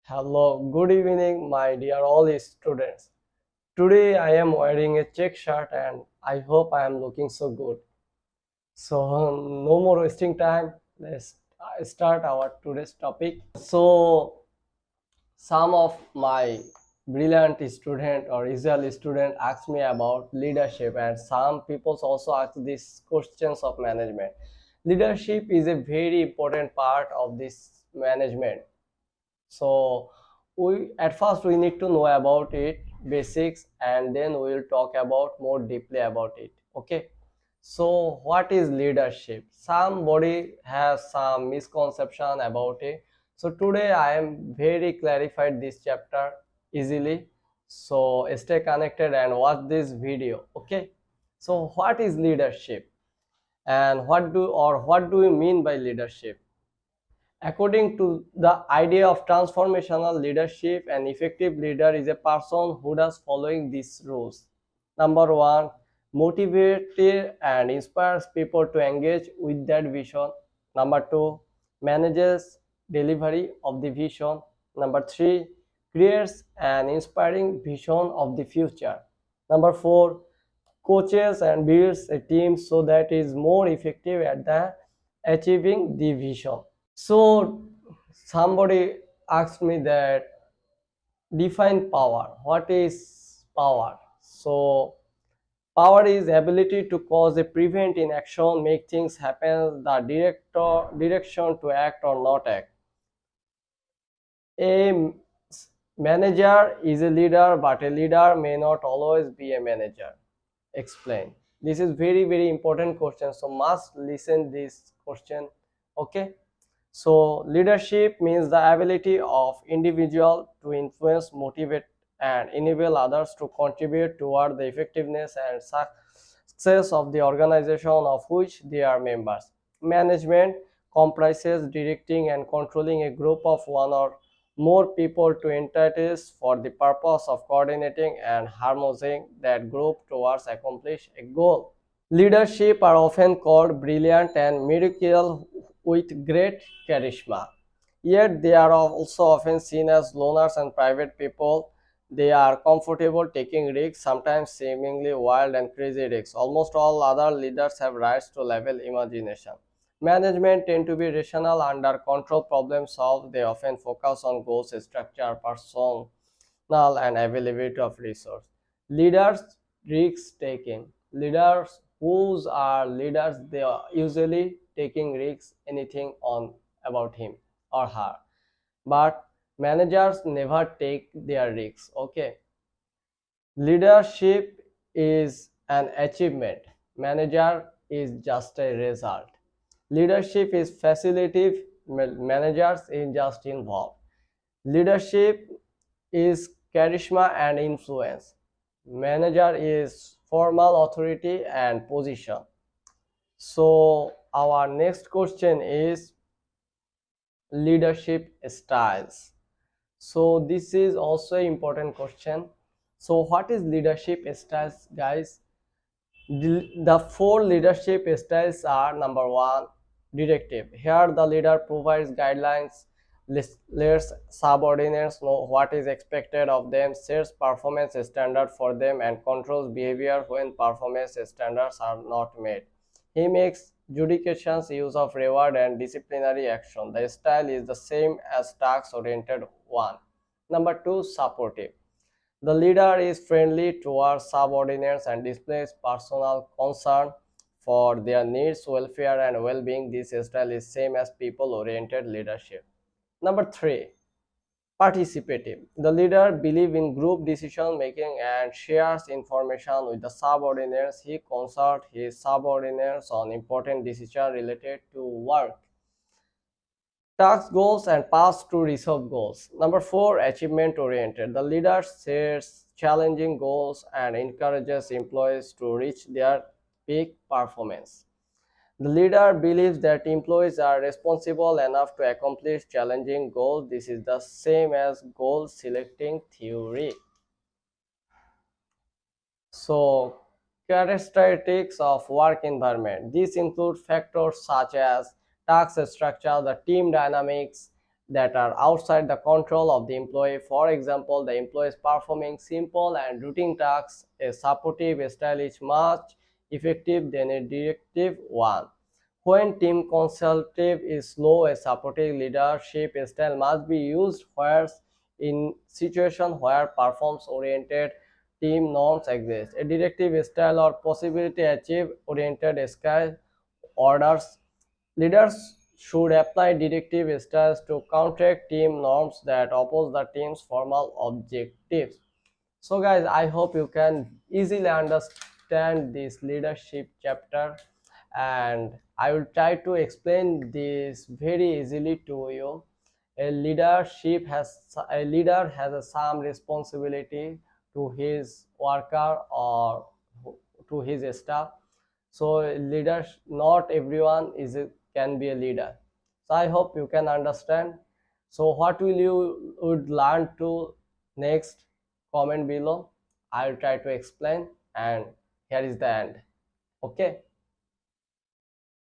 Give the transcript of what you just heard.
Hello, good evening, my dear all students. Today I am wearing a check shirt and I hope I am looking so good. So, no more wasting time. Let's start our today's topic. So, some of my brilliant student or usual student ask me about leadership, and some people also ask these questions of management. Leadership is a very important part of this management. So we at first we need to know about it basics, and then we will talk about more deeply about it. Okay, so what is leadership? Somebody has some misconception about it. So today I am very clarified this chapter easily. So stay connected and watch this video. Okay, so what is leadership, and what do we mean by leadership? According to the idea of transformational leadership, an effective leader is a person who does following these rules. Number one, motivates and inspires people to engage with that vision. Number two, manages delivery of the vision. Number three, creates an inspiring vision of the future. Number four, coaches and builds a team so that is more effective at the achieving the vision. So somebody asked me that define power. What is power? So power is ability to cause a prevent in action, make things happen, the direction to act or not act. A manager is a leader, but a leader may not always be a manager. Explain. This is very important question, so must listen this question. Okay, so leadership means the ability of individual to influence, motivate, and enable others to contribute toward the effectiveness and success of the organization of which they are members. Management comprises directing and controlling a group of one or more people to entities for the purpose of coordinating and harmonizing that group towards accomplish a goal. Leadership are often called brilliant and miracle with great charisma. Yet they are also often seen as loners and private people. They are comfortable taking risks, sometimes seemingly wild and crazy risks. Almost all other leaders have rights to level imagination. Management tend to be rational, under control, problem solved. They often focus on goals, structure, personnel, and availability of resource. Leaders risk taking. Leaders whose are leaders, they are usually taking risks anything on about him or her. But managers never take their risks. Okay. Leadership is an achievement. Manager is just a result. Leadership is facilitative. Managers is just involved. Leadership is charisma and influence. Manager is formal authority and position. So our next question is leadership styles. So this is also an important question. So what is leadership styles, guys? The four leadership styles are: number one, directive. Here the leader provides guidelines, lets subordinates know what is expected of them, sets performance standard for them, and controls behavior when performance standards are not met. He makes judications use of reward and disciplinary action. The style is the same as task oriented one. Number two, supportive. The leader is friendly towards subordinates and displays personal concern for their needs, welfare, and well-being. This style is same as people-oriented leadership. Number three, participative. The leader believes in group decision making and shares information with the subordinates. He consults his subordinates on important decisions related to work, task goals, and path to resolve goals. Number four, achievement oriented. The leader sets challenging goals and encourages employees to reach their peak performance. The leader believes that employees are responsible enough to accomplish challenging goals. This is the same as goal selecting theory. So, characteristics of work environment. These include factors such as task structure, the team dynamics, that are outside the control of the employee. For example, the employee is performing simple and routine tasks. A supportive style is much effective than a directive one. When team consultative is low, a supportive leadership style must be used, whereas in situation where performance-oriented team norms exist. A directive style or possibility achieve oriented style orders. Leaders should apply directive styles to counteract team norms that oppose the team's formal objectives. So, guys, I hope you can easily understand this leadership chapter, and I will try to explain this very easily to you. A leader has some responsibility to his worker or to his staff. So leaders, not everyone can be a leader. So I hope you can understand. So what will you would learn to next? Comment below. I'll try to explain, and here is the end. Okay.